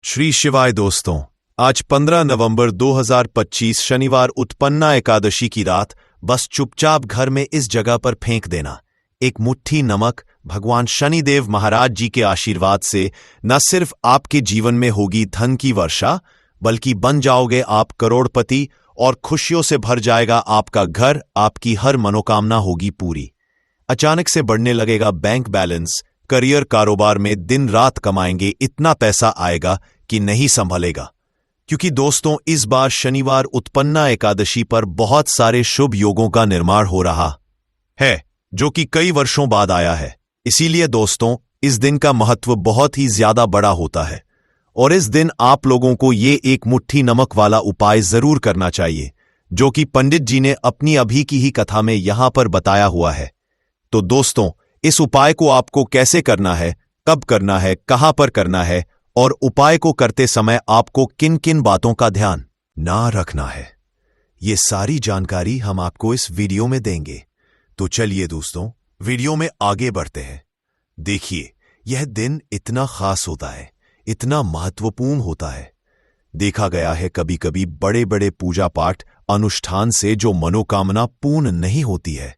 श्री शिवाय दोस्तों, आज 15 नवंबर 2025 शनिवार उत्पन्ना एकादशी की रात बस चुपचाप घर में इस जगह पर फेंक देना। एक मुट्ठी नमक भगवान शनिदेव महाराज जी के आशीर्वाद से न सिर्फ आपके जीवन में होगी धन की वर्षा, बल्कि बन जाओगे आप करोड़पति और खुशियों से भर जाएगा आपका घर। आपकी हर मनोकामना होगी पूरी। अचानक से बढ़ने लगेगा बैंक बैलेंस। करियर कारोबार में दिन रात कमाएंगे, इतना पैसा आएगा कि नहीं संभलेगा। क्योंकि दोस्तों, इस बार शनिवार उत्पन्ना एकादशी पर बहुत सारे शुभ योगों का निर्माण हो रहा है, जो कि कई वर्षों बाद आया है। इसीलिए दोस्तों, इस दिन का महत्व बहुत ही ज्यादा बड़ा होता है और इस दिन आप लोगों को ये एक मुट्ठी नमक वाला उपाय जरूर करना चाहिए, जो कि पंडित जी ने अपनी अभी की ही कथा में यहां पर बताया हुआ है। तो दोस्तों, इस उपाय को आपको कैसे करना है, कब करना है, कहां पर करना है और उपाय को करते समय आपको किन किन बातों का ध्यान ना रखना है, ये सारी जानकारी हम आपको इस वीडियो में देंगे। तो चलिए दोस्तों, वीडियो में आगे बढ़ते हैं। देखिए, यह दिन इतना खास होता है, इतना महत्वपूर्ण होता है। देखा गया है कभी कभी बड़े बड़े पूजा पाठ अनुष्ठान से जो मनोकामना पूर्ण नहीं होती है,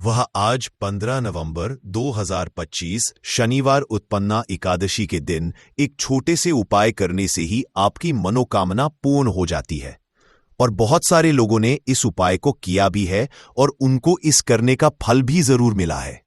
वह आज 15 नवंबर 2025 शनिवार उत्पन्ना एकादशी के दिन एक छोटे से उपाय करने से ही आपकी मनोकामना पूर्ण हो जाती है। और बहुत सारे लोगों ने इस उपाय को किया भी है और उनको इस करने का फल भी जरूर मिला है।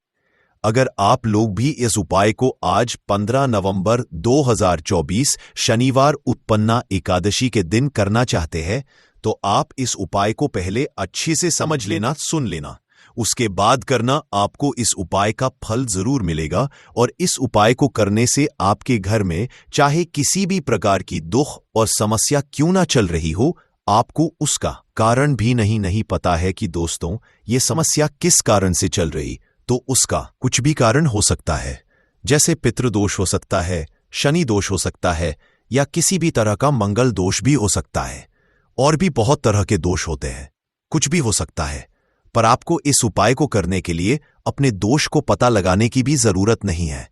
अगर आप लोग भी इस उपाय को आज 15 नवंबर 2024 शनिवार उत्पन्ना एकादशी के दिन करना चाहते हैं, तो आप इस उपाय को पहले अच्छे से समझ लेना, सुन लेना। उसके बाद करना, आपको इस उपाय का फल जरूर मिलेगा। और इस उपाय को करने से आपके घर में चाहे किसी भी प्रकार की दुख और समस्या क्यों ना चल रही हो, आपको उसका कारण भी नहीं पता है कि दोस्तों ये समस्या किस कारण से चल रही, तो उसका कुछ भी कारण हो सकता है। जैसे पितृदोष हो सकता है, शनि दोष हो सकता है, या किसी भी तरह का मंगल दोष भी हो सकता है। और भी बहुत तरह के दोष होते हैं, कुछ भी हो सकता है। पर आपको इस उपाय को करने के लिए अपने दोष को पता लगाने की भी जरूरत नहीं है।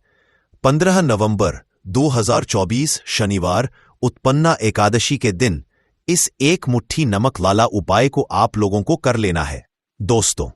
15 नवंबर 2024 शनिवार उत्पन्ना एकादशी के दिन इस एक मुट्ठी नमक वाला उपाय को आप लोगों को कर लेना है। दोस्तों,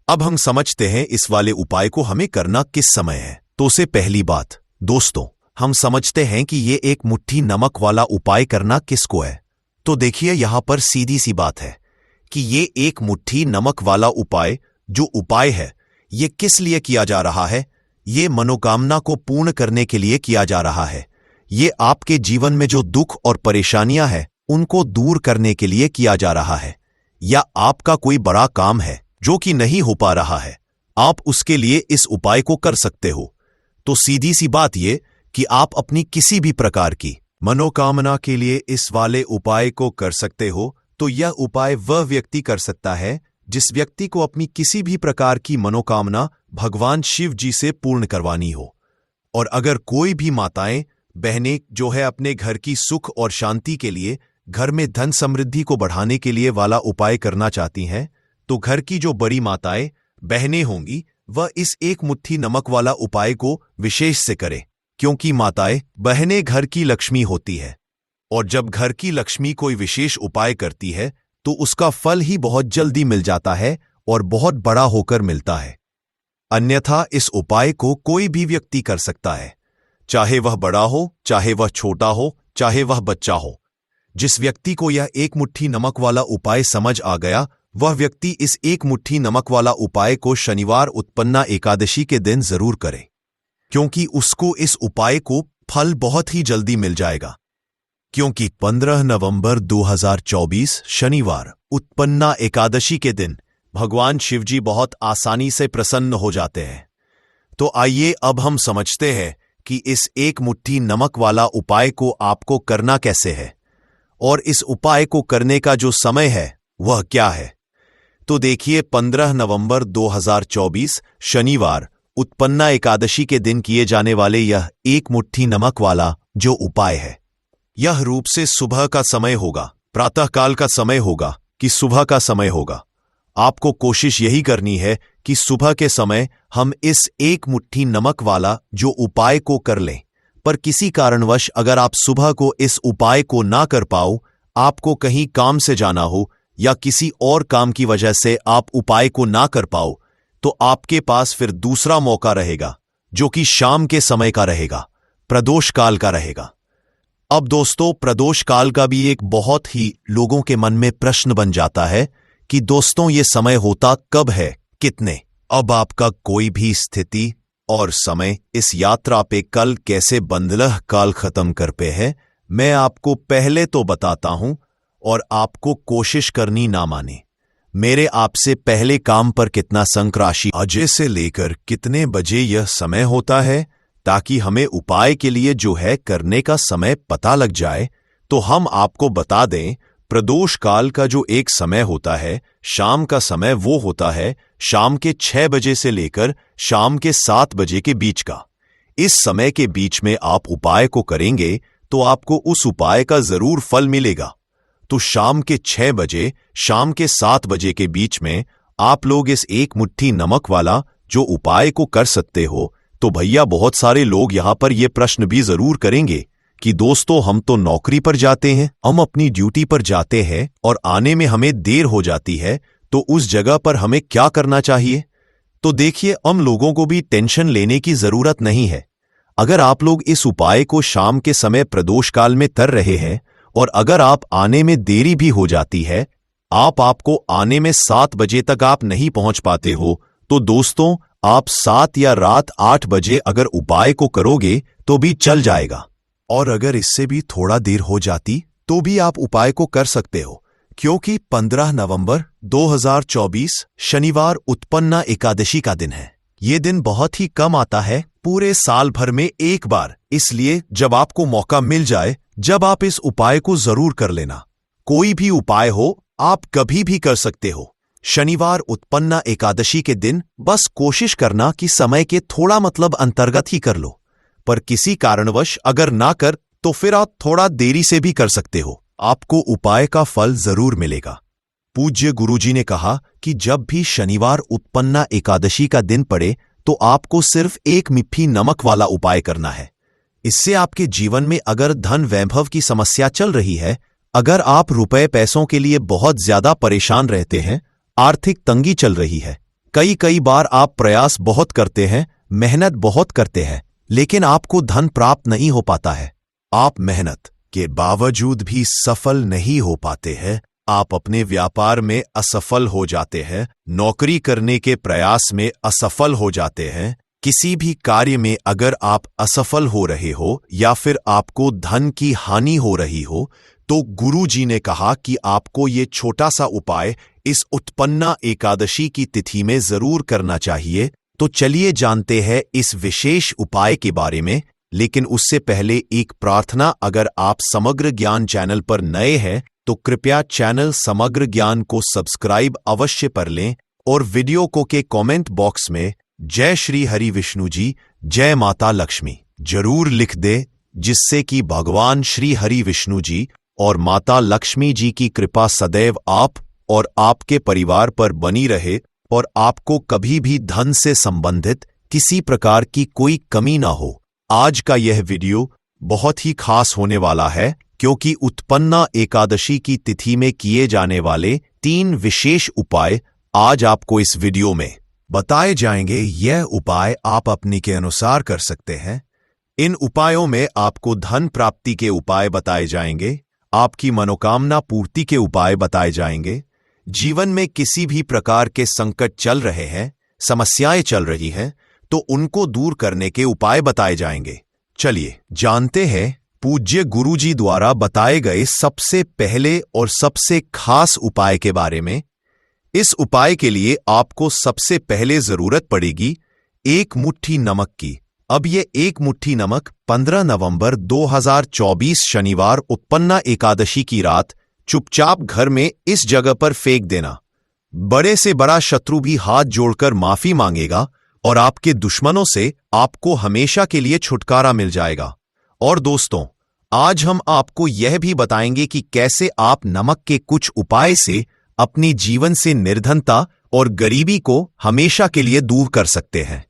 अब हम समझते हैं इस वाले उपाय को हमें करना किस समय है। तो उससे पहली बात दोस्तों, हम समझते हैं कि ये एक मुट्ठी नमक वाला उपाय करना किसको है। तो देखिए, यहां पर सीधी सी बात है कि ये एक मुट्ठी नमक वाला उपाय जो उपाय है, ये किस लिए किया जा रहा है। ये मनोकामना को पूर्ण करने के लिए किया जा रहा है। ये आपके जीवन में जो दुख और परेशानियां हैं उनको दूर करने के लिए किया जा रहा है। या आपका कोई बड़ा काम है जो कि नहीं हो पा रहा है, आप उसके लिए इस उपाय को कर सकते हो। तो सीधी सी बात ये कि आप अपनी किसी भी प्रकार की मनोकामना के लिए इस वाले उपाय को कर सकते हो। तो यह उपाय वह व्यक्ति कर सकता है जिस व्यक्ति को अपनी किसी भी प्रकार की मनोकामना भगवान शिव जी से पूर्ण करवानी हो। और अगर कोई भी माताएं बहनें जो है अपने घर की सुख और शांति के लिए, घर में धन समृद्धि को बढ़ाने के लिए वाला उपाय करना चाहती हैं, तो घर की जो बड़ी माताएं बहनें होंगी वह इस एक मुट्ठी नमक वाला उपाय को विशेष से करें। क्योंकि माताएं बहनें घर की लक्ष्मी होती है और जब घर की लक्ष्मी कोई विशेष उपाय करती है तो उसका फल ही बहुत जल्दी मिल जाता है और बहुत बड़ा होकर मिलता है। अन्यथा इस उपाय को कोई भी व्यक्ति कर सकता है, चाहे वह बड़ा हो, चाहे वह छोटा हो, चाहे वह बच्चा हो। जिस व्यक्ति को यह एक मुट्ठी नमक वाला उपाय समझ आ गया, वह व्यक्ति इस एक मुट्ठी नमक वाला उपाय को शनिवार उत्पन्ना एकादशी के दिन जरूर करे, क्योंकि उसको इस उपाय को फल बहुत ही जल्दी मिल जाएगा। क्योंकि 15 नवंबर 2024 शनिवार उत्पन्ना एकादशी के दिन भगवान शिवजी बहुत आसानी से प्रसन्न हो जाते हैं। तो आइए अब हम समझते हैं कि इस एक मुट्ठी नमक वाला उपाय को आपको करना कैसे है और इस उपाय को करने का जो समय है वह क्या है। तो देखिए, 15 नवंबर 2024 शनिवार उत्पन्ना एकादशी के दिन किए जाने वाले यह एक मुट्ठी नमक वाला जो उपाय है, यह रूप से सुबह का समय होगा, प्रातःकाल का समय होगा कि सुबह का समय होगा। आपको कोशिश यही करनी है कि सुबह के समय हम इस एक मुट्ठी नमक वाला जो उपाय को कर लें। पर किसी कारणवश अगर आप सुबह को इस उपाय को ना कर पाओ, आपको कहीं काम से जाना हो या किसी और काम की वजह से आप उपाय को ना कर पाओ, तो आपके पास फिर दूसरा मौका रहेगा, जो कि शाम के समय का रहेगा, प्रदोष काल का रहेगा। अब दोस्तों, प्रदोष काल का भी एक बहुत ही लोगों के मन में प्रश्न बन जाता है कि दोस्तों ये समय होता कब है, कितने। अब आपका कोई भी स्थिति और समय इस यात्रा पे कल कैसे बंदलह काल खत्म कर पे है, मैं आपको पहले तो बताता हूं और आपको कोशिश करनी ना माने। मेरे आपसे पहले काम पर कितना संक्रांति अजय से लेकर कितने बजे यह समय होता है, ताकि हमें उपाय के लिए जो है करने का समय पता लग जाए, तो हम आपको बता दें प्रदोष काल का जो एक समय होता है, शाम का समय, वो होता है शाम के 6 बजे से लेकर शाम के 7 बजे के बीच का। इस समय के बीच में आप उपाय को करेंगे तो आपको उस उपाय का जरूर फल मिलेगा। तो शाम के 6 बजे शाम के 7 बजे के बीच में आप लोग इस एक मुट्ठी नमक वाला जो उपाय को कर सकते हो। तो भैया बहुत सारे लोग यहां पर यह प्रश्न भी जरूर करेंगे कि दोस्तों हम तो नौकरी पर जाते हैं, हम अपनी ड्यूटी पर जाते हैं और आने में हमें देर हो जाती है, तो उस जगह पर हमें क्या करना चाहिए। तो देखिए, हम लोगों को भी टेंशन लेने की जरूरत नहीं है। अगर आप लोग इस उपाय को शाम के समय प्रदोष काल में कर रहे हैं और अगर आप आने में देरी भी हो जाती है, आपको आने में 7 बजे तक आप नहीं पहुंच पाते हो, तो दोस्तों आप 7 या रात 8 बजे अगर उपाय को करोगे तो भी चल जाएगा। और अगर इससे भी थोड़ा देर हो जाती तो भी आप उपाय को कर सकते हो, क्योंकि 15 नवंबर 2024 शनिवार उत्पन्ना एकादशी का दिन है। ये दिन बहुत ही कम आता है, पूरे साल भर में एक बार। इसलिए जब आपको मौका मिल जाए, जब आप इस उपाय को जरूर कर लेना। कोई भी उपाय हो, आप कभी भी कर सकते हो। शनिवार उत्पन्ना एकादशी के दिन बस कोशिश करना कि समय के थोड़ा अंतर्गत ही कर लो, पर किसी कारणवश अगर ना कर तो फिर आप थोड़ा देरी से भी कर सकते हो, आपको उपाय का फल जरूर मिलेगा। पूज्य गुरुजी ने कहा कि जब भी शनिवार उत्पन्ना एकादशी का दिन पड़े तो आपको सिर्फ एक मिट्ठी नमक वाला उपाय करना है। इससे आपके जीवन में अगर धन वैभव की समस्या चल रही है, अगर आप रुपए पैसों के लिए बहुत ज्यादा परेशान रहते हैं, आर्थिक तंगी चल रही है, कई बार आप प्रयास बहुत करते हैं, मेहनत बहुत करते हैं, लेकिन आपको धन प्राप्त नहीं हो पाता है, आप मेहनत के बावजूद भी सफल नहीं हो पाते हैं, आप अपने व्यापार में असफल हो जाते हैं, नौकरी करने के प्रयास में असफल हो जाते हैं, किसी भी कार्य में अगर आप असफल हो रहे हो या फिर आपको धन की हानि हो रही हो, तो गुरुजी ने कहा कि आपको ये छोटा सा उपाय इस उत्पन्ना एकादशी की तिथि में जरूर करना चाहिए। तो चलिए जानते हैं इस विशेष उपाय के बारे में, लेकिन उससे पहले एक प्रार्थना, अगर आप समग्र ज्ञान चैनल पर नए हैं तो कृपया चैनल समग्र ज्ञान को सब्सक्राइब अवश्य कर लें और वीडियो को के कमेंट बॉक्स में जय श्री हरि विष्णु जी, जय माता लक्ष्मी जरूर लिख दे, जिससे कि भगवान श्री हरि विष्णु जी और माता लक्ष्मी जी की कृपा सदैव आप और आपके परिवार पर बनी रहे और आपको कभी भी धन से संबंधित किसी प्रकार की कोई कमी ना हो। आज का यह वीडियो बहुत ही खास होने वाला है, क्योंकि उत्पन्ना एकादशी की तिथि में किए जाने वाले 3 विशेष उपाय आज आपको इस वीडियो में बताए जाएंगे। यह उपाय आप अपनी के अनुसार कर सकते हैं। इन उपायों में आपको धन प्राप्ति के उपाय बताए जाएंगे, आपकी मनोकामना पूर्ति के उपाय बताए जाएंगे, जीवन में किसी भी प्रकार के संकट चल रहे हैं, समस्याएं चल रही हैं, तो उनको दूर करने के उपाय बताए जाएंगे। चलिए जानते हैं पूज्य गुरुजी द्वारा बताए गए सबसे पहले और सबसे खास उपाय के बारे में। इस उपाय के लिए आपको सबसे पहले जरूरत पड़ेगी 1 मुट्ठी नमक की। अब ये 1 मुट्ठी नमक 15 नवंबर 2024 शनिवार उत्पन्ना एकादशी की रात चुपचाप घर में इस जगह पर फेंक देना। बड़े से बड़ा शत्रु भी हाथ जोड़कर माफी मांगेगा और आपके दुश्मनों से आपको हमेशा के लिए छुटकारा मिल जाएगा। और दोस्तों, आज हम आपको यह भी बताएंगे कि कैसे आप नमक के कुछ उपाय से अपनी जीवन से निर्धनता और गरीबी को हमेशा के लिए दूर कर सकते हैं।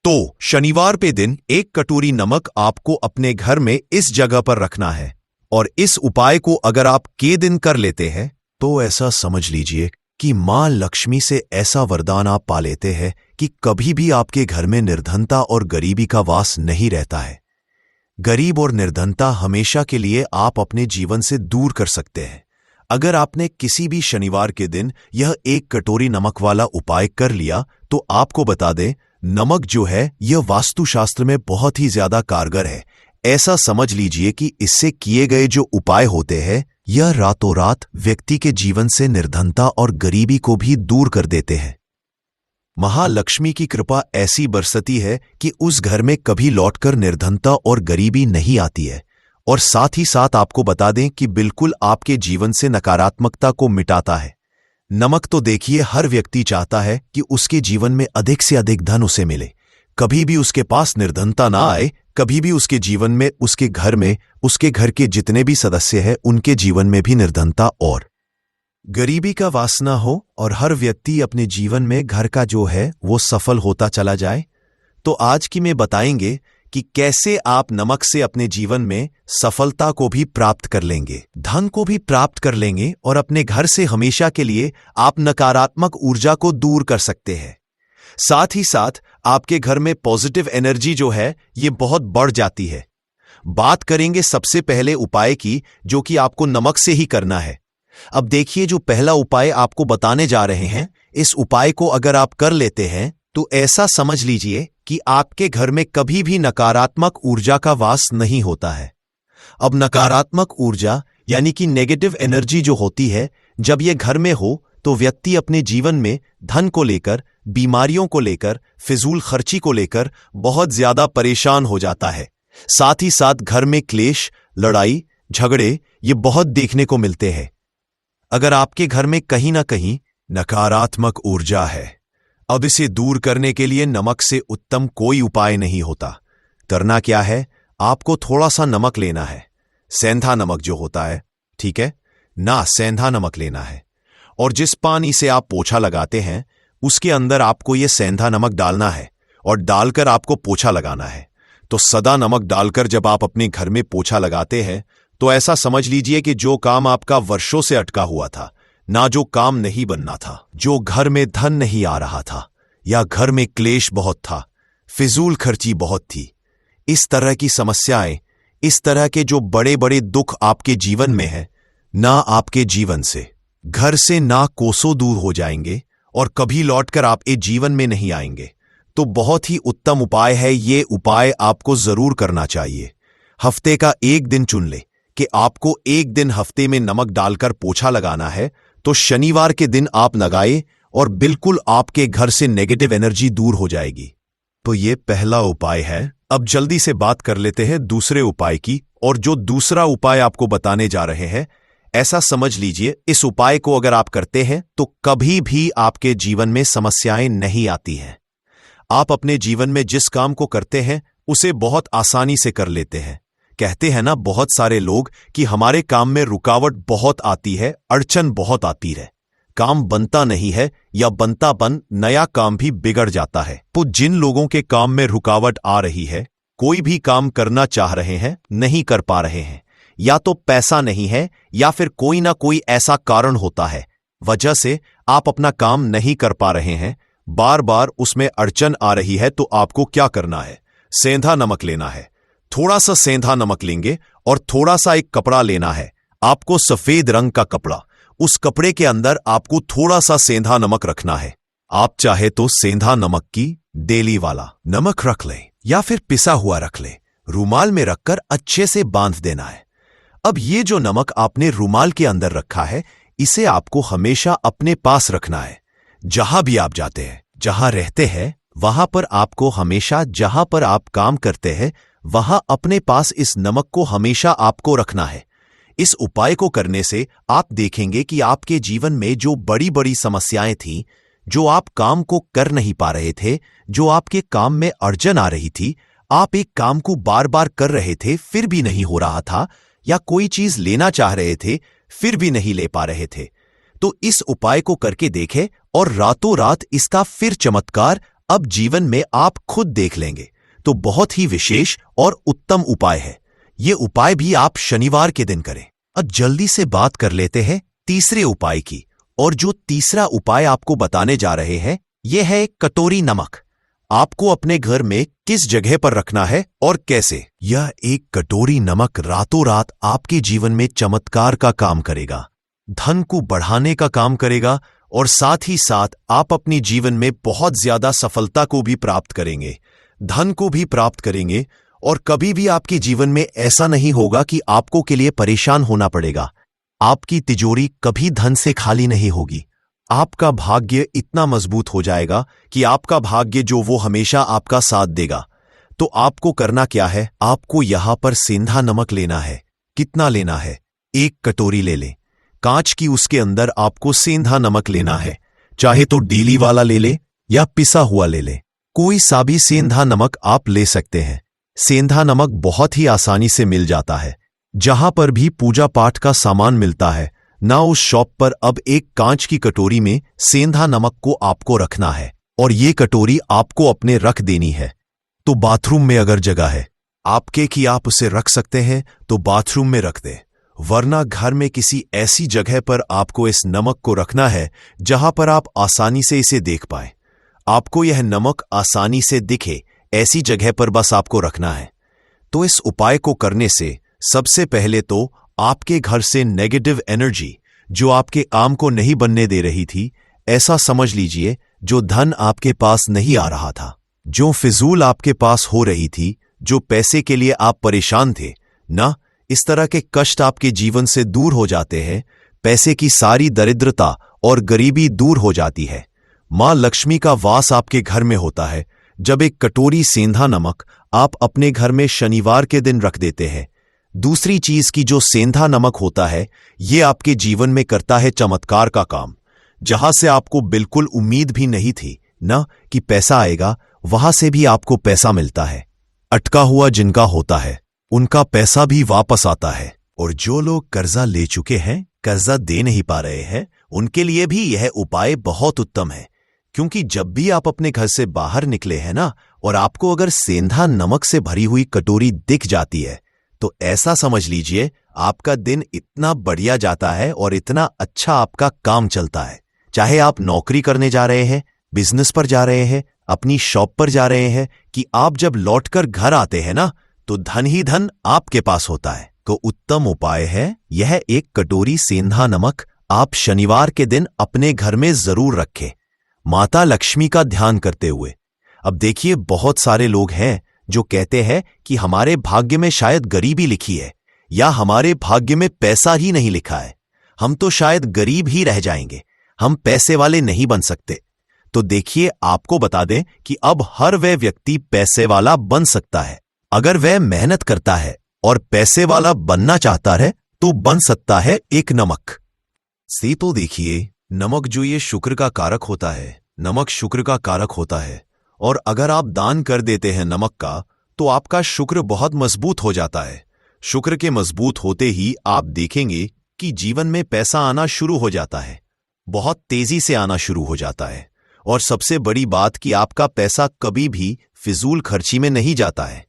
तो शनिवार पे दिन 1 कटोरी नमक आपको अपने घर में इस जगह पर रखना है, और इस उपाय को अगर आप के दिन कर लेते हैं तो ऐसा समझ लीजिए कि मां लक्ष्मी से ऐसा वरदान आप पा लेते हैं कि कभी भी आपके घर में निर्धनता और गरीबी का वास नहीं रहता है। गरीब और निर्धनता हमेशा के लिए आप अपने जीवन से दूर कर सकते हैं अगर आपने किसी भी शनिवार के दिन यह 1 कटोरी नमक वाला उपाय कर लिया। तो आपको बता दें, नमक जो है यह वास्तुशास्त्र में बहुत ही ज्यादा कारगर है। ऐसा समझ लीजिए कि इससे किए गए जो उपाय होते हैं यह रातों रात व्यक्ति के जीवन से निर्धनता और गरीबी को भी दूर कर देते हैं। महालक्ष्मी की कृपा ऐसी बरसती है कि उस घर में कभी लौटकर निर्धनता और गरीबी नहीं आती है, और साथ ही साथ आपको बता दें कि बिल्कुल आपके जीवन से नकारात्मकता को मिटाता है। नमक तो देखिए हर व्यक्ति चाहता है कि उसके जीवन में अधिक से अधिक धन उसे मिले, कभी भी उसके पास निर्धनता ना आए, कभी भी उसके जीवन में, उसके घर में, उसके घर के जितने भी सदस्य हैं उनके जीवन में भी निर्धनता और गरीबी का वासना हो, और हर व्यक्ति अपने जीवन में घर का जो है वो सफल होता चला जाए। तो आज की में बताएंगे कि कैसे आप नमक से अपने जीवन में सफलता को भी प्राप्त कर लेंगे, धन को भी प्राप्त कर लेंगे, और अपने घर से हमेशा के लिए आप नकारात्मक ऊर्जा को दूर कर सकते हैं। साथ ही साथ आपके घर में पॉजिटिव एनर्जी जो है ये बहुत बढ़ जाती है। बात करेंगे सबसे पहले उपाय की, जो कि आपको नमक से ही करना है। अब देखिए, जो पहला उपाय आपको बताने जा रहे हैं, इस उपाय को अगर आप कर लेते हैं तो ऐसा समझ लीजिए कि आपके घर में कभी भी नकारात्मक ऊर्जा का वास नहीं होता है। अब नकारात्मक ऊर्जा यानी कि नेगेटिव एनर्जी जो होती है, जब यह घर में हो तो व्यक्ति अपने जीवन में धन को लेकर, बीमारियों को लेकर, फिजूल खर्ची को लेकर बहुत ज्यादा परेशान हो जाता है। साथ ही साथ घर में क्लेश, लड़ाई, झगड़े ये बहुत देखने को मिलते हैं। अगर आपके घर में कहीं ना कहीं नकारात्मक ऊर्जा है, अब इसे दूर करने के लिए नमक से उत्तम कोई उपाय नहीं होता। करना क्या है, आपको थोड़ा सा नमक लेना है, सेंधा नमक जो होता है, ठीक है ना, सेंधा नमक लेना है, और जिस पानी से आप पोछा लगाते हैं उसके अंदर आपको यह सेंधा नमक डालना है, और डालकर आपको पोछा लगाना है। तो सदा नमक डालकर जब आप अपने घर में पोछा लगाते हैं तो ऐसा समझ लीजिए कि जो काम आपका वर्षों से अटका हुआ था, ना जो काम नहीं बनना था, जो घर में धन नहीं आ रहा था, या घर में क्लेश बहुत था, फिजूल खर्ची बहुत थी, इस तरह की समस्याएं, इस तरह के जो बड़े बड़े दुख आपके जीवन में हैं, ना आपके जीवन से, घर से ना कोसों दूर हो जाएंगे और कभी लौटकर आप इस जीवन में नहीं आएंगे। तो बहुत ही उत्तम उपाय है, ये उपाय आपको जरूर करना चाहिए। हफ्ते का एक दिन चुन ले कि आपको एक दिन हफ्ते में नमक डालकर पोछा लगाना है, तो शनिवार के दिन आप लगाए और बिल्कुल आपके घर से नेगेटिव एनर्जी दूर हो जाएगी। तो ये पहला उपाय है। अब जल्दी से बात कर लेते हैं दूसरे उपाय की, और जो दूसरा उपाय आपको बताने जा रहे हैं, ऐसा समझ लीजिए इस उपाय को अगर आप करते हैं तो कभी भी आपके जीवन में समस्याएं नहीं आती हैं। आप अपने जीवन में जिस काम को करते हैं उसे बहुत आसानी से कर लेते हैं। कहते हैं ना बहुत सारे लोग कि हमारे काम में रुकावट बहुत आती है, अड़चन बहुत आती है, काम बनता नहीं है, या बनता बन नया काम भी बिगड़ जाता है। तो जिन लोगों के काम में रुकावट आ रही है, कोई भी काम करना चाह रहे हैं, नहीं कर पा रहे हैं, या तो पैसा नहीं है या फिर कोई ना कोई ऐसा कारण होता है वजह से आप अपना काम नहीं कर पा रहे हैं, बार बार उसमें अड़चन आ रही है, तो आपको क्या करना है, सेंधा नमक लेना है। थोड़ा सा सेंधा नमक लेंगे और थोड़ा सा एक कपड़ा लेना है, आपको सफेद रंग का कपड़ा, उस कपड़े के अंदर आपको थोड़ा सा सेंधा नमक रखना है। आप चाहे तो सेंधा नमक की डेली वाला नमक रख लें या फिर पिसा हुआ रख लें, रूमाल में रखकर अच्छे से बांध देना है। अब ये जो नमक आपने रूमाल के अंदर रखा है, इसे आपको हमेशा अपने पास रखना है। जहां भी आप जाते हैं, जहां रहते हैं, वहां पर आपको हमेशा, जहां पर आप काम करते हैं वहां अपने पास इस नमक को हमेशा आपको रखना है। इस उपाय को करने से आप देखेंगे कि आपके जीवन में जो बड़ी बड़ी समस्याएं थीं, जो आप काम को कर नहीं पा रहे थे, जो आपके काम में अड़चन आ रही थी, आप एक काम को बार बार कर रहे थे फिर भी नहीं हो रहा था, या कोई चीज लेना चाह रहे थे फिर भी नहीं ले पा रहे थे, तो इस उपाय को करके देखें और रातों रात इसका फिर चमत्कार अब जीवन में आप खुद देख लेंगे तो बहुत ही विशेष और उत्तम उपाय है। ये उपाय भी आप शनिवार के दिन करें। अब जल्दी से बात कर लेते हैं तीसरे उपाय की। और जो तीसरा उपाय आपको बताने जा रहे हैं यह है एक कटोरी नमक। आपको अपने घर में किस जगह पर रखना है और कैसे। यह एक कटोरी नमक रातों रात आपके जीवन में चमत्कार का काम करेगा, धन को बढ़ाने का काम करेगा और साथ ही साथ आप अपने जीवन में बहुत ज्यादा सफलता को भी प्राप्त करेंगे, धन को भी प्राप्त करेंगे और कभी भी आपके जीवन में ऐसा नहीं होगा कि आपको के लिए परेशान होना पड़ेगा। आपकी तिजोरी कभी धन से खाली नहीं होगी। आपका भाग्य इतना मजबूत हो जाएगा कि आपका भाग्य जो वो हमेशा आपका साथ देगा। तो आपको करना क्या है, आपको यहां पर सेंधा नमक लेना है। कितना लेना है? 1 कटोरी ले लें कांच की। उसके अंदर आपको सेंधा नमक लेना है। चाहे तो डीली वाला ले ले या पिसा हुआ ले ले, कोई सा भी सेंधा नमक आप ले सकते हैं। सेंधा नमक बहुत ही आसानी से मिल जाता है। जहां पर भी पूजा पाठ का सामान मिलता है ना, उस शॉप पर अब एक कांच की कटोरी में सेंधा नमक को आपको रखना है और ये कटोरी आपको अपने रख देनी है। तो बाथरूम में अगर जगह है आपके कि आप उसे रख सकते हैं तो बाथरूम में रख दें, वरना घर में किसी ऐसी जगह पर आपको इस नमक को रखना है जहां पर आप आसानी से इसे देख पाए। आपको यह नमक आसानी से दिखे ऐसी जगह पर बस आपको रखना है। तो इस उपाय को करने से सबसे पहले तो आपके घर से नेगेटिव एनर्जी जो आपके काम को नहीं बनने दे रही थी, ऐसा समझ लीजिए जो धन आपके पास नहीं आ रहा था, जो फिजूल आपके पास हो रही थी, जो पैसे के लिए आप परेशान थे ना, इस तरह के कष्ट आपके जीवन से दूर हो जाते हैं। पैसे की सारी दरिद्रता और गरीबी दूर हो जाती है। मां लक्ष्मी का वास आपके घर में होता है जब एक कटोरी सेंधा नमक आप अपने घर में शनिवार के दिन रख देते हैं। दूसरी चीज की जो सेंधा नमक होता है ये आपके जीवन में करता है चमत्कार का काम। जहां से आपको बिल्कुल उम्मीद भी नहीं थी ना कि पैसा आएगा, वहां से भी आपको पैसा मिलता है। अटका हुआ जिनका होता है उनका पैसा भी वापस आता है। और जो लोग कर्जा ले चुके हैं, कर्जा दे नहीं पा रहे हैं, उनके लिए भी यह उपाय बहुत उत्तम है। क्योंकि जब भी आप अपने घर से बाहर निकले हैं ना और आपको अगर सेंधा नमक से भरी हुई कटोरी दिख जाती है तो ऐसा समझ लीजिए आपका दिन इतना बढ़िया जाता है और इतना अच्छा आपका काम चलता है। चाहे आप नौकरी करने जा रहे हैं, बिजनेस पर जा रहे हैं, अपनी शॉप पर जा रहे हैं, कि आप जब लौटकर घर आते हैं ना तो धन ही धन आपके पास होता है। तो उत्तम उपाय है यह एक कटोरी सेंधा नमक आप शनिवार के दिन अपने घर में जरूर रखें, माता लक्ष्मी का ध्यान करते हुए। अब देखिए बहुत सारे लोग हैं जो कहते हैं कि हमारे भाग्य में शायद गरीबी लिखी है या हमारे भाग्य में पैसा ही नहीं लिखा है, हम तो शायद गरीब ही रह जाएंगे, हम पैसे वाले नहीं बन सकते। तो देखिए आपको बता दें कि अब हर वह व्यक्ति पैसे वाला बन सकता है अगर वह मेहनत करता है, और पैसे वाला बनना चाहता है तो बन सकता है एक नमक से। तो देखिए नमक जो ये शुक्र का कारक होता है, नमक शुक्र का कारक होता है, और अगर आप दान कर देते हैं नमक का तो आपका शुक्र बहुत मजबूत हो जाता है। शुक्र के मजबूत होते ही आप देखेंगे कि जीवन में पैसा आना शुरू हो जाता है, बहुत तेजी से आना शुरू हो जाता है। और सबसे बड़ी बात कि आपका पैसा कभी भी फिजूल खर्ची में नहीं जाता है,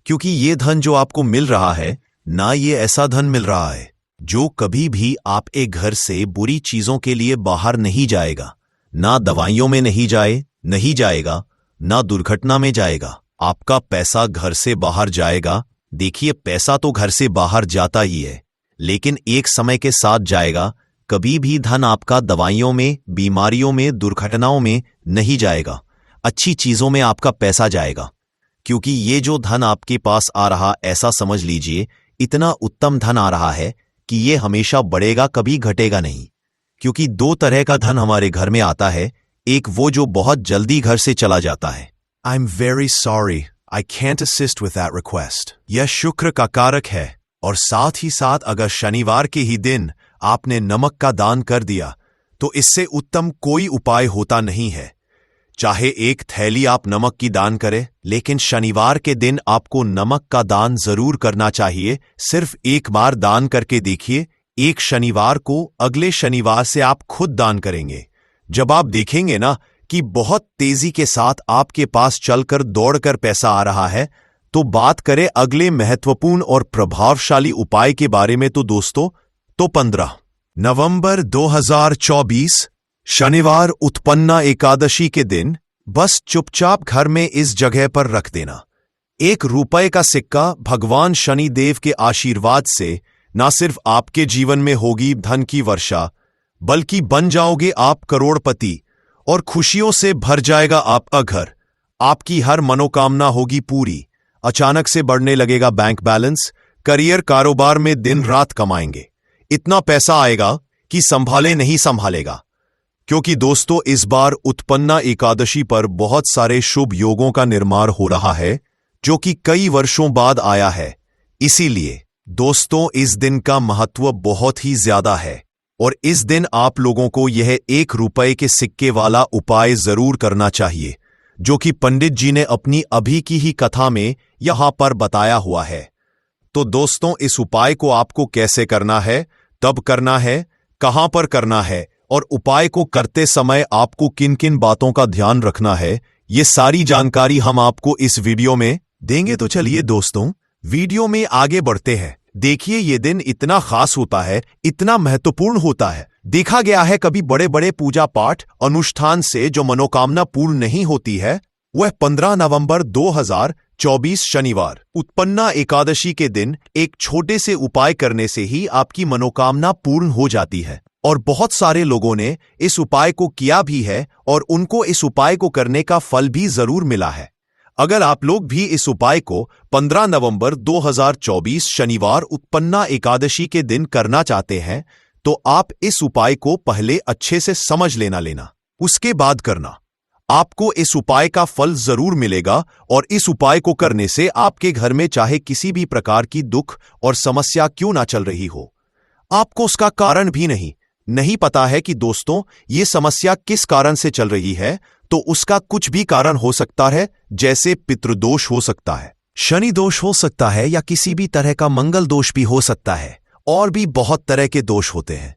क्योंकि ये धन जो आपको मिल रहा है ना, ये ऐसा धन मिल रहा है जो कभी भी आप एक घर से बुरी चीजों के लिए बाहर नहीं जाएगा, ना दवाइयों में नहीं जाएगा, ना दुर्घटना में जाएगा। आपका पैसा घर से बाहर जाएगा। देखिए पैसा तो घर से बाहर जाता ही है, लेकिन एक समय के साथ जाएगा। कभी भी धन आपका दवाइयों में, बीमारियों में, दुर्घटनाओं में नहीं जाएगा, अच्छी चीजों में आपका पैसा जाएगा। क्योंकि ये जो धन आपके पास आ रहा, ऐसा समझ लीजिए इतना उत्तम धन आ रहा है कि ये हमेशा बढ़ेगा, कभी घटेगा नहीं। क्योंकि 2 तरह का धन हमारे घर में आता है, एक वो जो बहुत जल्दी घर से चला जाता है। I'm very sorry, I can't assist with that request. यह शुक्र का कारक है, और साथ ही साथ अगर शनिवार के ही दिन आपने नमक का दान कर दिया तो इससे उत्तम कोई उपाय होता नहीं है। चाहे एक थैली आप नमक की दान करें, लेकिन शनिवार के दिन आपको नमक का दान जरूर करना चाहिए। सिर्फ एक बार दान करके देखिए, एक शनिवार को, अगले शनिवार से आप खुद दान करेंगे। जब आप देखेंगे ना कि बहुत तेजी के साथ आपके पास चलकर दौड़कर पैसा आ रहा है, तो बात करें अगले महत्वपूर्ण और प्रभावशाली उपाय के बारे में तो दोस्तों, तो 15 नवंबर 2024 शनिवार उत्पन्ना एकादशी के दिन बस चुपचाप घर में इस जगह पर रख देना। ₹1 का सिक्का भगवान शनिदेव के आशीर्वाद से न सिर्फ आपके जीवन में होगी धन की वर्षा, बल्कि बन जाओगे आप करोड़पति और खुशियों से भर जाएगा आपका घर। आपकी हर मनोकामना होगी पूरी। अचानक से बढ़ने लगेगा बैंक बैलेंस। करियर कारोबार में दिन रात कमाएंगे। इतना पैसा आएगा कि संभाले नहीं संभालेगा। क्योंकि दोस्तों, इस बार उत्पन्ना एकादशी पर बहुत सारे शुभ योगों का निर्माण हो रहा है, जो कि कई वर्षों बाद आया है। इसीलिए दोस्तों, इस दिन का महत्व बहुत ही ज्यादा है और इस दिन आप लोगों को यह ₹1 के सिक्के वाला उपाय जरूर करना चाहिए, जो कि पंडित जी ने अपनी अभी की ही कथा में यहां पर बताया हुआ है। तो दोस्तों, इस उपाय को आपको कैसे करना है, तब करना है, कहां पर करना है और उपाय को करते समय आपको किन किन बातों का ध्यान रखना है, ये सारी जानकारी हम आपको इस वीडियो में देंगे। तो चलिए दोस्तों, वीडियो में आगे बढ़ते हैं। देखिए, ये दिन इतना खास होता है, इतना महत्वपूर्ण होता है। देखा गया है कभी बड़े बड़े पूजा पाठ अनुष्ठान से जो मनोकामना पूर्ण नहीं होती है, वह 15 नवंबर 2024 शनिवार उत्पन्ना एकादशी के दिन एक छोटे से उपाय करने से ही आपकी मनोकामना पूर्ण हो जाती है। और बहुत सारे लोगों ने इस उपाय को किया भी है और उनको इस उपाय को करने का फल भी जरूर मिला है। अगर आप लोग भी इस उपाय को 15 नवंबर 2024 शनिवार उत्पन्ना एकादशी के दिन करना चाहते हैं, तो आप इस उपाय को पहले अच्छे से समझ लेना, उसके बाद करना। आपको इस उपाय का फल जरूर मिलेगा और इस उपाय को करने से आपके घर में चाहे किसी भी प्रकार की दुख और समस्या क्यों ना चल रही हो, आपको उसका कारण भी नहीं पता है कि दोस्तों ये समस्या किस कारण से चल रही है, तो उसका कुछ भी कारण हो सकता है। जैसे पितृदोष हो सकता है, शनि दोष हो सकता है, या किसी भी तरह का मंगल दोष भी हो सकता है। और भी बहुत तरह के दोष होते हैं,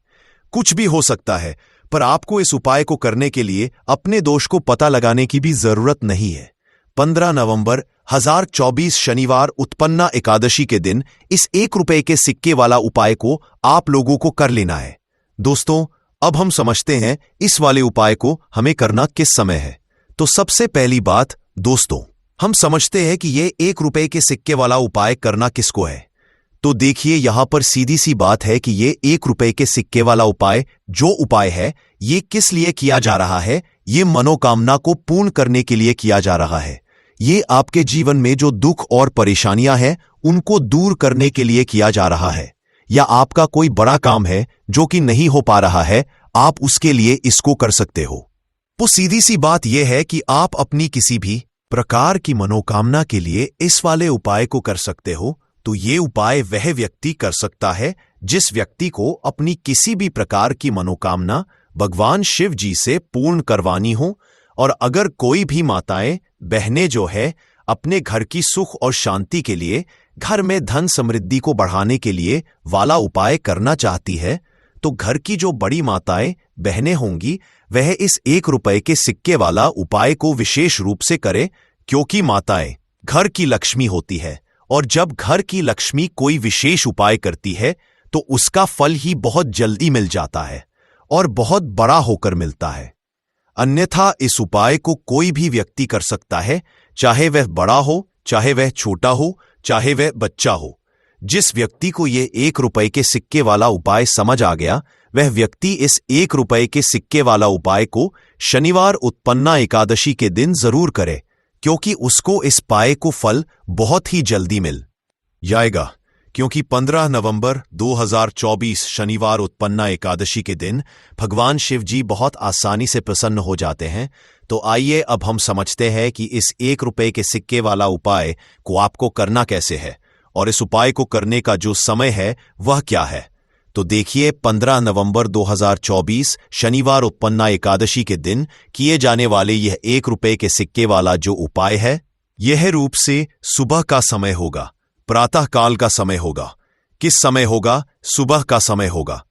कुछ भी हो सकता है। पर आपको इस उपाय को करने के लिए अपने दोष को पता लगाने की भी जरूरत नहीं है। 15 नवंबर 2024 शनिवार उत्पन्ना एकादशी के दिन इस ₹1 के सिक्के वाला उपाय को आप लोगों को कर लेना है। दोस्तों, अब हम समझते हैं इस वाले उपाय को हमें करना किस समय है। तो सबसे पहली बात दोस्तों, हम समझते हैं कि ये ₹1 के सिक्के वाला उपाय करना किसको है। तो देखिए, यहां पर सीधी सी बात है कि ये ₹1 के सिक्के वाला उपाय जो उपाय है, ये किस लिए किया जा रहा है। ये मनोकामना को पूर्ण करने के लिए किया जा रहा है। ये आपके जीवन में जो दुख और परेशानियां हैं, उनको दूर करने के लिए किया जा रहा है। या आपका कोई बड़ा काम है जो कि नहीं हो पा रहा है, आप उसके लिए इसको कर सकते हो। तो सीधी सी बात यह है कि आप अपनी किसी भी प्रकार की मनोकामना के लिए इस वाले उपाय को कर सकते हो। तो ये उपाय वह व्यक्ति कर सकता है जिस व्यक्ति को अपनी किसी भी प्रकार की मनोकामना भगवान शिव जी से पूर्ण करवानी हो। और अगर कोई भी माताएं बहनें जो है अपने घर की सुख और शांति के लिए, घर में धन समृद्धि को बढ़ाने के लिए वाला उपाय करना चाहती है, तो घर की जो बड़ी माताएं बहनें होंगी, वह इस ₹1 के सिक्के वाला उपाय को विशेष रूप से करें। क्योंकि माताएं घर की लक्ष्मी होती है और जब घर की लक्ष्मी कोई विशेष उपाय करती है, तो उसका फल ही बहुत जल्दी मिल जाता है और बहुत बड़ा होकर मिलता है। अन्यथा इस उपाय को कोई भी व्यक्ति कर सकता है, चाहे वह बड़ा हो, चाहे वह छोटा हो, चाहे वह बच्चा हो। जिस व्यक्ति को ये ₹1 के सिक्के वाला उपाय समझ आ गया, वह व्यक्ति इस ₹1 के सिक्के वाला उपाय को शनिवार उत्पन्ना एकादशी के दिन जरूर करे, क्योंकि उसको इस उपाय को फल बहुत ही जल्दी मिल जाएगा। क्योंकि 15 नवंबर 2024 शनिवार उत्पन्ना एकादशी के दिन भगवान शिव जी बहुत आसानी से प्रसन्न हो जाते हैं। तो आइए अब हम समझते हैं कि इस ₹1 के सिक्के वाला उपाय को आपको करना कैसे है और इस उपाय को करने का जो समय है वह क्या है। तो देखिए, 15 नवंबर 2024 शनिवार उत्पन्ना एकादशी के दिन किए जाने वाले यह ₹1 के सिक्के वाला जो उपाय है, यह रूप से सुबह का समय होगा, प्रातः काल का समय होगा। किस समय होगा? सुबह का समय होगा।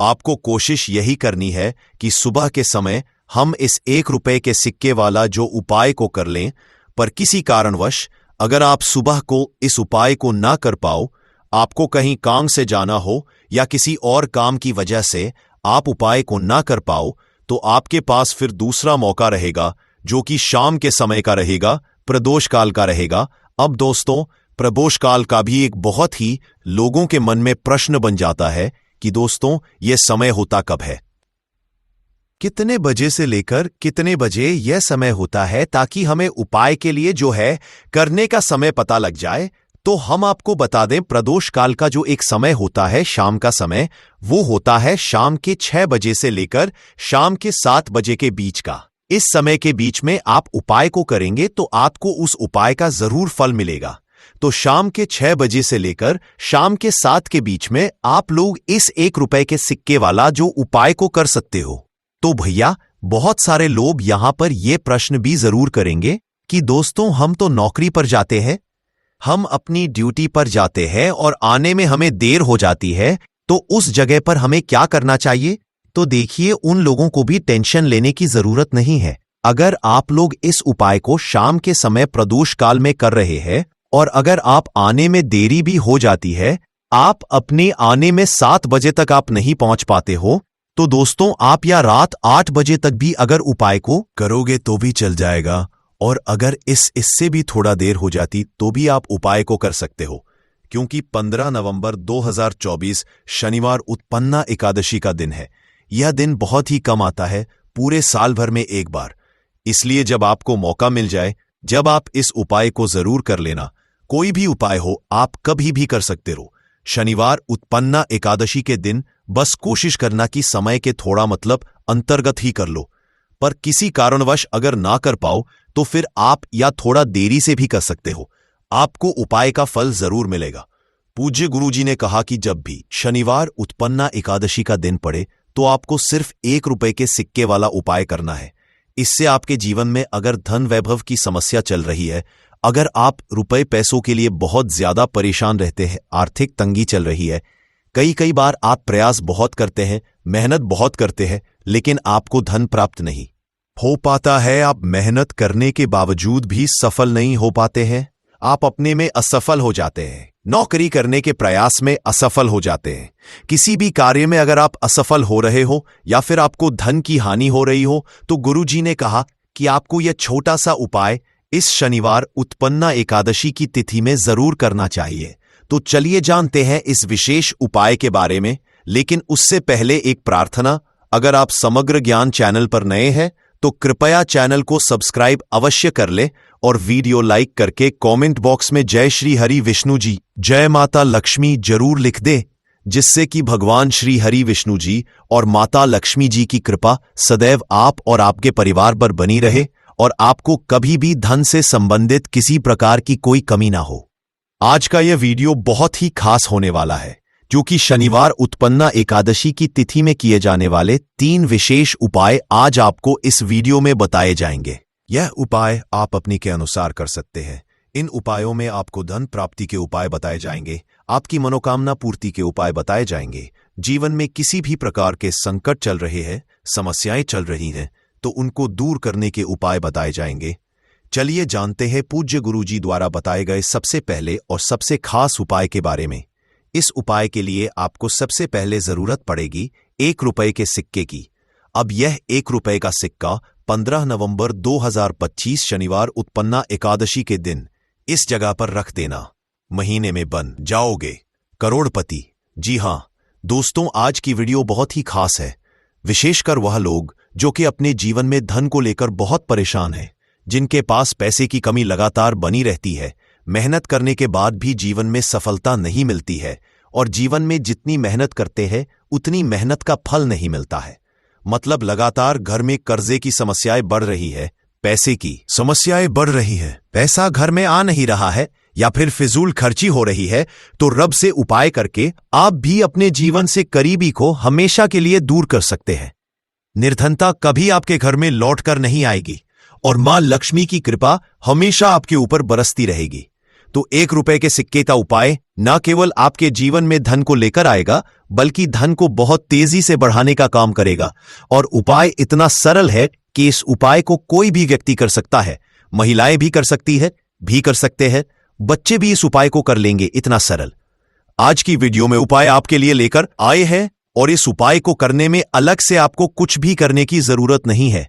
आपको कोशिश यही करनी है कि सुबह के समय हम इस 1 रुपए के सिक्के वाला जो उपाय को कर लें, पर किसी कारणवश अगर आप सुबह को इस उपाय को ना कर पाओ, आपको कहीं काम से जाना हो या किसी और काम की वजह से आप उपाय को ना कर पाओ, तो आपके पास फिर दूसरा मौका रहेगा जो कि शाम के समय का रहेगा, प्रदोष काल का रहेगा। अब दोस्तों, प्रदोष काल का भी एक बहुत ही लोगों के मन में प्रश्न बन जाता है कि दोस्तों यह समय होता कब है, कितने बजे से लेकर कितने बजे यह समय होता है, ताकि हमें उपाय के लिए जो है करने का समय पता लग जाए। तो हम आपको बता दें, प्रदोष काल का जो एक समय होता है शाम का समय, वो होता है शाम के 6 बजे से लेकर शाम के 7 बजे के बीच का। इस समय के बीच में आप उपाय को करेंगे तो आपको उस उपाय का जरूर फल मिलेगा। तो शाम के 6 बजे से लेकर शाम के 7 के बीच में आप लोग इस 1 रुपए के सिक्के वाला जो उपाय को कर सकते हो। तो भैया, बहुत सारे लोग यहां पर यह प्रश्न भी जरूर करेंगे कि दोस्तों हम तो नौकरी पर जाते हैं, हम अपनी ड्यूटी पर जाते हैं और आने में हमें देर हो जाती है, तो उस जगह पर हमें क्या करना चाहिए? तो देखिए, उन लोगों को भी टेंशन लेने की जरूरत नहीं है। अगर आप लोग इस उपाय को शाम के समय प्रदोष काल में कर रहे हैं और अगर आप आने में देरी भी हो जाती है, आप अपने आने में 7 बजे तक आप नहीं पहुंच पाते हो, तो दोस्तों आप या रात 8 बजे तक भी अगर उपाय को करोगे तो भी चल जाएगा। और अगर इससे भी थोड़ा देर हो जाती तो भी आप उपाय को कर सकते हो, क्योंकि 15 नवंबर 2024 शनिवार उत्पन्ना एकादशी का दिन है। यह दिन बहुत ही कम आता है, पूरे साल भर में एक बार। इसलिए जब आपको मौका मिल जाए, जब आप इस उपाय को जरूर कर लेना। कोई भी उपाय हो, आप कभी भी कर सकते हो। शनिवार उत्पन्ना एकादशी के दिन बस कोशिश करना कि समय के थोड़ा मतलब अंतर्गत ही कर लो, पर किसी कारणवश अगर ना कर पाओ तो फिर आप या थोड़ा देरी से भी कर सकते हो, आपको उपाय का फल जरूर मिलेगा। पूज्य गुरुजी ने कहा कि जब भी शनिवार उत्पन्ना एकादशी का दिन पड़े तो आपको सिर्फ 1 रुपए के सिक्के वाला उपाय करना है। इससे आपके जीवन में अगर धन वैभव की समस्या चल रही है, अगर आप रुपए पैसों के लिए बहुत ज्यादा परेशान रहते हैं, आर्थिक तंगी चल रही है, कई बार आप प्रयास बहुत करते हैं, मेहनत बहुत करते हैं, लेकिन आपको धन प्राप्त नहीं हो पाता है, आप मेहनत करने के बावजूद भी सफल नहीं हो पाते हैं, आप अपने में असफल हो जाते हैं, नौकरी करने के प्रयास में असफल हो जाते हैं, किसी भी कार्य में अगर आप असफल हो रहे हो या फिर आपको धन की हानि हो रही हो, तो गुरुजी ने कहा कि आपको यह छोटा सा उपाय इस शनिवार उत्पन्ना एकादशी की तिथि में जरूर करना चाहिए। तो चलिए जानते हैं इस विशेष उपाय के बारे में, लेकिन उससे पहले एक प्रार्थना। अगर आप समग्र ज्ञान चैनल पर नए हैं तो कृपया चैनल को सब्सक्राइब अवश्य कर ले और वीडियो लाइक करके कमेंट बॉक्स में जय श्री हरि विष्णु जी, जय माता लक्ष्मी जरूर लिख दे, जिससे कि भगवान श्री हरि विष्णु जी और माता लक्ष्मी जी की कृपा सदैव आप और आपके परिवार पर बनी रहे और आपको कभी भी धन से संबंधित किसी प्रकार की कोई कमी ना हो। आज का यह वीडियो बहुत ही खास होने वाला है, जो कि शनिवार उत्पन्ना एकादशी की तिथि में किए जाने वाले 3 विशेष उपाय आज आपको इस वीडियो में बताए जाएंगे। यह उपाय आप अपने के अनुसार कर सकते हैं। इन उपायों में आपको धन प्राप्ति के उपाय बताए जाएंगे, आपकी मनोकामना पूर्ति के उपाय बताए जाएंगे, जीवन में किसी भी प्रकार के संकट चल रहे हैं, समस्याएं चल रही हैं, तो उनको दूर करने के उपाय बताए जाएंगे। चलिए जानते हैं पूज्य गुरुजी द्वारा बताए गए सबसे पहले और सबसे खास उपाय के बारे में। इस उपाय के लिए आपको सबसे पहले जरूरत पड़ेगी 1 रुपए के सिक्के की। अब यह 1 रुपए का सिक्का 15 नवंबर 2025 शनिवार उत्पन्ना एकादशी के दिन इस जगह पर रख देना। महीने में बन जाओगे करोड़पति। जी हां दोस्तों, आज की वीडियो बहुत ही खास है, विशेषकर वह लोग जो कि अपने जीवन में धन को लेकर बहुत परेशान हैं, जिनके पास पैसे की कमी लगातार बनी रहती है, मेहनत करने के बाद भी जीवन में सफलता नहीं मिलती है और जीवन में जितनी मेहनत करते हैं उतनी मेहनत का फल नहीं मिलता है। मतलब लगातार घर में कर्जे की समस्याएं बढ़ रही है, पैसे की समस्याएं बढ़ रही है, पैसा घर में आ नहीं रहा है या फिर फिजूल खर्ची हो रही है, तो रब से उपाय करके आप भी अपने जीवन से करीबी को हमेशा के लिए दूर कर सकते हैं। निर्धनता कभी आपके घर में लौट कर नहीं आएगी और मां लक्ष्मी की कृपा हमेशा आपके ऊपर बरसती रहेगी। तो 1 रुपए के सिक्के का उपाय न केवल आपके जीवन में धन को लेकर आएगा, बल्कि धन को बहुत तेजी से बढ़ाने का काम करेगा। और उपाय इतना सरल है कि इस उपाय को कोई भी व्यक्ति कर सकता है। महिलाएं भी कर सकते हैं, बच्चे भी इस उपाय को कर लेंगे, इतना सरल। आज की वीडियो में उपाय आपके लिए लेकर आए हैं और इस उपाय को करने में अलग से आपको कुछ भी करने की जरूरत नहीं है।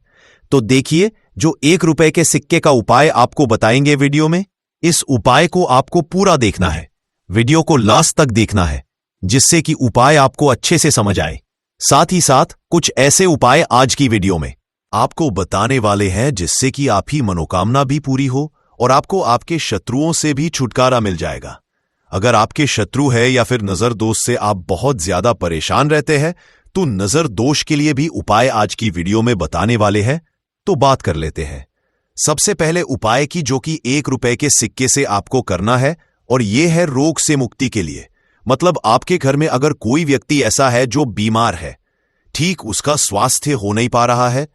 तो देखिए, जो 1 रुपए के सिक्के का उपाय आपको बताएंगे वीडियो में, इस उपाय को आपको पूरा देखना है, वीडियो को लास्ट तक देखना है, जिससे कि उपाय आपको अच्छे से समझ आए। साथ ही साथ कुछ ऐसे उपाय आज की वीडियो में आपको बताने वाले हैं जिससे कि आपकी मनोकामना भी पूरी हो और आपको आपके शत्रुओं से भी छुटकारा मिल जाएगा। अगर आपके शत्रु है या फिर नजर दोष से आप बहुत ज्यादा परेशान रहते हैं, तो नजर दोष के लिए भी उपाय आज की वीडियो में बताने वाले हैं। तो बात कर लेते हैं सबसे पहले उपाय की, जो कि 1 रुपए के सिक्के से आपको करना है, और यह है रोग से मुक्ति के लिए। मतलब आपके घर में अगर कोई व्यक्ति ऐसा है जो बीमार है, ठीक उसका स्वास्थ्य हो नहीं पा रहा है,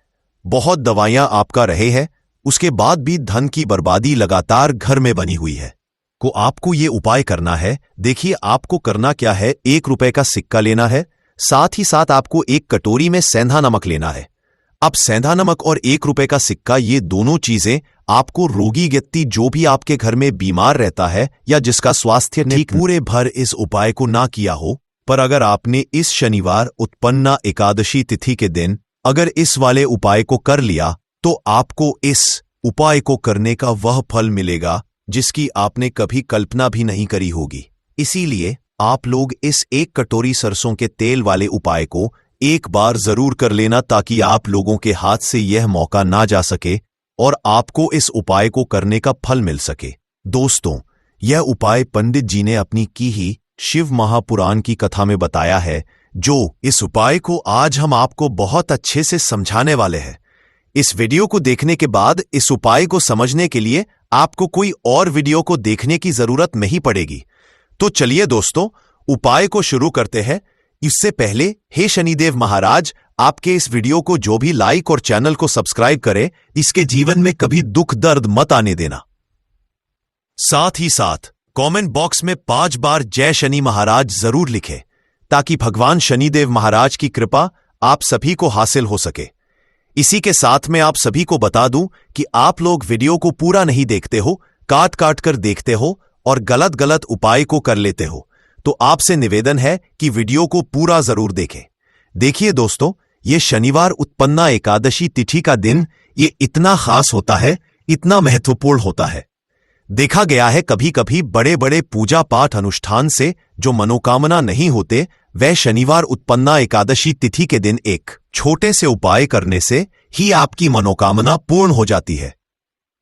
बहुत दवाइयां आपका रहे हैं, उसके बाद भी धन की बर्बादी लगातार घर में बनी हुई है, को आपको ये उपाय करना है। देखिए, आपको करना क्या है, 1 रुपए का सिक्का लेना है, साथ ही साथ आपको 1 कटोरी में सेंधा नमक लेना है। अब सेंधा नमक और 1 रुपए का सिक्का, ये दोनों चीजें आपको रोगी व्यक्ति जो भी आपके घर में बीमार रहता है या जिसका स्वास्थ्य ठीक पूरे भर इस उपाय को ना किया हो, पर अगर आपने इस शनिवार उत्पन्ना एकादशी तिथि के दिन अगर इस वाले उपाय को कर लिया, तो आपको इस उपाय को करने का वह फल मिलेगा जिसकी आपने कभी कल्पना भी नहीं करी होगी। इसीलिए आप लोग इस 1 कटोरी सरसों के तेल वाले उपाय को एक बार जरूर कर लेना, ताकि आप लोगों के हाथ से यह मौका ना जा सके और आपको इस उपाय को करने का फल मिल सके। दोस्तों, यह उपाय पंडित जी ने अपनी की ही शिव महापुराण की कथा में बताया है, जो इस उपाय को आज हम आपको बहुत अच्छे से समझाने वाले हैं। इस वीडियो को देखने के बाद इस उपाय को समझने के लिए आपको कोई और वीडियो को देखने की जरूरत नहीं पड़ेगी। तो चलिए दोस्तों, उपाय को शुरू करते हैं। इससे पहले, हे शनिदेव महाराज, आपके इस वीडियो को जो भी लाइक और चैनल को सब्सक्राइब करे, इसके जीवन में कभी दुख दर्द मत आने देना। साथ ही साथ कमेंट बॉक्स में 5 बार जय शनि महाराज जरूर लिखें, ताकि भगवान शनिदेव महाराज की कृपा आप सभी को हासिल हो सके। इसी के साथ में आप सभी को बता दूं कि आप लोग वीडियो को पूरा नहीं देखते हो, काट काट कर देखते हो और गलत गलत उपाय को कर लेते हो। तो आपसे निवेदन है कि वीडियो को पूरा जरूर देखें। देखिए दोस्तों, ये शनिवार उत्पन्ना एकादशी तिथि का दिन ये इतना खास होता है, इतना महत्वपूर्ण होता है। देखा गया है कभी कभी बड़े बड़े पूजा पाठ अनुष्ठान से जो मनोकामना नहीं होते, वह शनिवार उत्पन्ना एकादशी तिथि के दिन एक छोटे से उपाय करने से ही आपकी मनोकामना पूर्ण हो जाती है।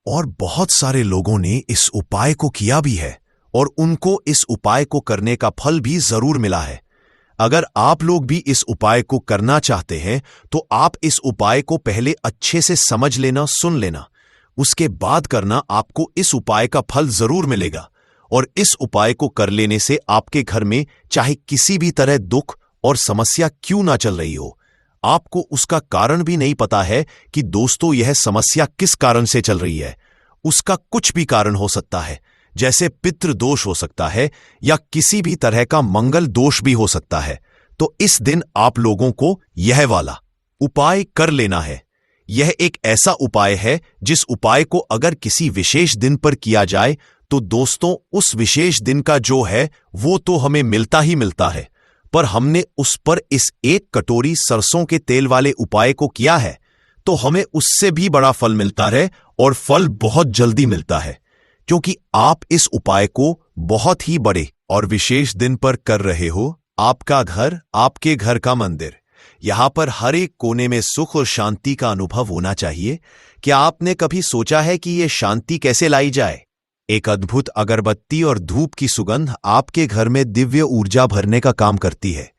और बहुत सारे लोगों ने इस उपाय को किया भी है और उनको इस उपाय को करने का फल भी जरूर मिला है। अगर आप लोग भी इस उपाय को करना चाहते हैं, तो आप इस उपाय को पहले अच्छे से समझ लेना, सुन लेना, उसके बाद करना। आपको इस उपाय का फल जरूर मिलेगा। और इस उपाय को कर लेने से आपके घर में चाहे किसी भी तरह दुख और समस्या क्यों ना चल रही हो, आपको उसका कारण भी नहीं पता है कि दोस्तों यह समस्या किस कारण से चल रही है। उसका कुछ भी कारण हो सकता है, जैसे पितृ दोष हो सकता है या किसी भी तरह का मंगल दोष भी हो सकता है। तो इस दिन आप लोगों को यह वाला उपाय कर लेना है। यह एक ऐसा उपाय है जिस उपाय को अगर किसी विशेष दिन पर किया जाए, तो दोस्तों उस विशेष दिन का जो है वो तो हमें मिलता ही मिलता है, पर हमने उस पर इस 1 कटोरी सरसों के तेल वाले उपाय को किया है, तो हमें उससे भी बड़ा फल मिलता है और फल बहुत जल्दी मिलता है, क्योंकि आप इस उपाय को बहुत ही बड़े और विशेष दिन पर कर रहे हो। आपका घर, आपके घर का मंदिर, यहां पर हर एक कोने में सुख और शांति का अनुभव होना चाहिए। क्या आपने कभी सोचा है कि यह शांति कैसे लाई जाए? एक अद्भुत अगरबत्ती और धूप की सुगंध आपके घर में दिव्य ऊर्जा भरने का काम करती है।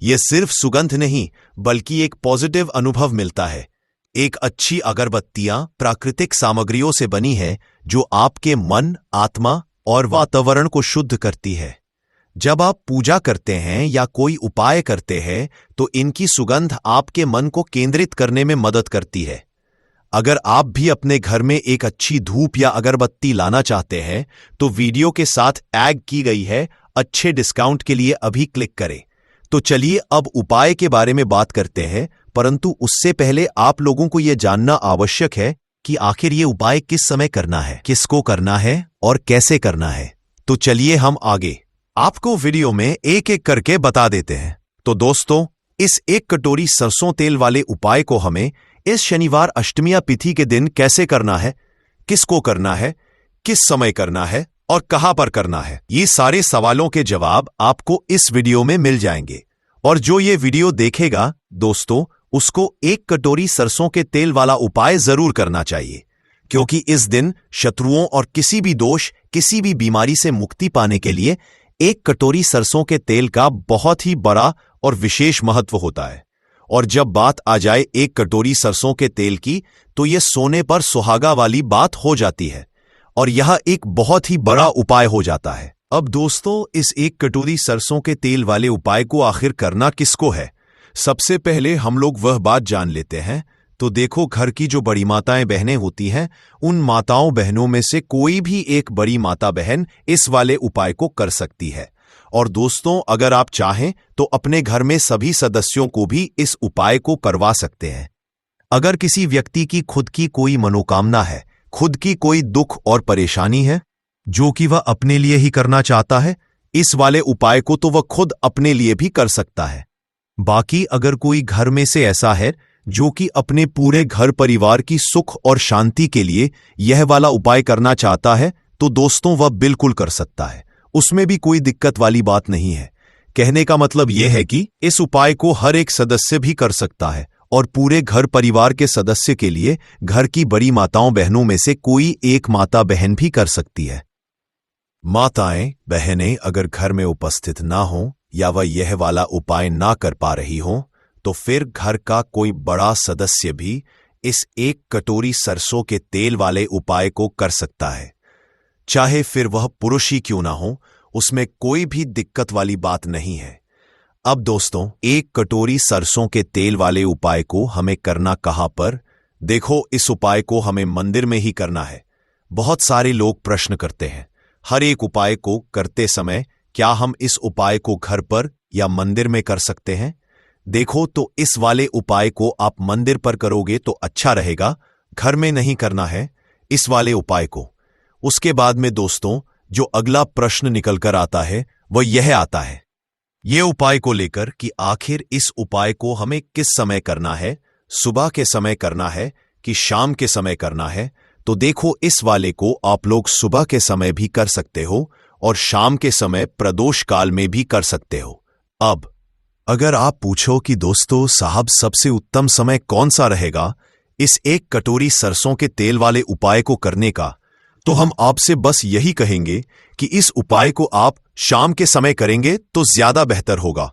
यह सिर्फ सुगंध नहीं, बल्कि एक पॉजिटिव अनुभव मिलता है। एक अच्छी अगरबत्तियां प्राकृतिक सामग्रियों से बनी है, जो आपके मन, आत्मा और वातावरण को शुद्ध करती है। जब आप पूजा करते हैं या कोई उपाय करते हैं, तो इनकी सुगंध आपके मन को केंद्रित करने में मदद करती है। अगर आप भी अपने घर में एक अच्छी धूप या अगरबत्ती लाना चाहते हैं, तो वीडियो के साथ टैग की गई है अच्छे डिस्काउंट के लिए अभी क्लिक करें। तो चलिए अब उपाय के बारे में बात करते हैं। परंतु उससे पहले आप लोगों को यह जानना आवश्यक है कि आखिर ये उपाय किस समय करना है, किसको करना है और कैसे करना है। तो चलिए हम आगे आपको वीडियो में एक एक करके बता देते हैं। तो दोस्तों, इस 1 कटोरी सरसों तेल वाले उपाय को हमें इस शनिवार अष्टमी तिथि के दिन कैसे करना है, किसको करना है, किस समय करना है और कहां पर करना है, ये सारे सवालों के जवाब आपको इस वीडियो में मिल जाएंगे। और जो ये वीडियो देखेगा दोस्तों, उसको 1 कटोरी सरसों के तेल वाला उपाय जरूर करना चाहिए, क्योंकि इस दिन शत्रुओं और किसी भी दोष, किसी भी बीमारी से मुक्ति पाने के लिए 1 कटोरी सरसों के तेल का बहुत ही बड़ा और विशेष महत्व होता है। और जब बात आ जाए 1 कटोरी सरसों के तेल की, तो यह सोने पर सुहागा वाली बात हो जाती है और यह एक बहुत ही बड़ा उपाय हो जाता है। अब दोस्तों, इस 1 कटोरी सरसों के तेल वाले उपाय को आखिर करना किसको है, सबसे पहले हम लोग वह बात जान लेते हैं। तो देखो, घर की जो बड़ी माताएं बहनें होती हैं, उन माताओं बहनों में से कोई भी एक बड़ी माता बहन इस वाले उपाय को कर सकती है। और दोस्तों, अगर आप चाहें तो अपने घर में सभी सदस्यों को भी इस उपाय को करवा सकते हैं। अगर किसी व्यक्ति की खुद की कोई मनोकामना है, खुद की कोई दुख और परेशानी है जो कि वह अपने लिए ही करना चाहता है, इस वाले उपाय को तो वह खुद अपने लिए भी कर सकता है। बाकी अगर कोई घर में से ऐसा है जो कि अपने पूरे घर परिवार की सुख और शांति के लिए यह वाला उपाय करना चाहता है, तो दोस्तों वह बिल्कुल कर सकता है, उसमें भी कोई दिक्कत वाली बात नहीं है। कहने का मतलब यह है कि इस उपाय को हर एक सदस्य भी कर सकता है और पूरे घर परिवार के सदस्य के लिए घर की बड़ी माताओं बहनों में से कोई एक माता बहन भी कर सकती है। माताएं बहनें अगर घर में उपस्थित ना हो या वह यह वाला उपाय ना कर पा रही हो, तो फिर घर का कोई बड़ा सदस्य भी इस 1 कटोरी सरसों के तेल वाले उपाय को कर सकता है। चाहे फिर वह पुरुष ही क्यों ना हो, उसमें कोई भी दिक्कत वाली बात नहीं है। अब दोस्तों, 1 कटोरी सरसों के तेल वाले उपाय को हमें करना कहां पर? देखो, इस उपाय को हमें मंदिर में ही करना है। बहुत सारे लोग प्रश्न करते हैं, हर एक उपाय को करते समय क्या हम इस उपाय को घर पर या मंदिर में कर सकते हैं? देखो, तो इस वाले उपाय को आप मंदिर पर करोगे तो अच्छा रहेगा, घर में नहीं करना है इस वाले उपाय को। उसके बाद में दोस्तों, जो अगला प्रश्न निकलकर आता है वह यह आता है ये उपाय को लेकर कि आखिर इस उपाय को हमें किस समय करना है, सुबह के समय करना है कि शाम के समय करना है। तो देखो, इस वाले को आप लोग सुबह के समय भी कर सकते हो और शाम के समय प्रदोष काल में भी कर सकते हो। अब अगर आप पूछो कि दोस्तों साहब, सबसे उत्तम समय कौन सा रहेगा इस 1 कटोरी सरसों के तेल वाले उपाय को करने का, तो हम आपसे बस यही कहेंगे कि इस उपाय को आप शाम के समय करेंगे तो ज्यादा बेहतर होगा,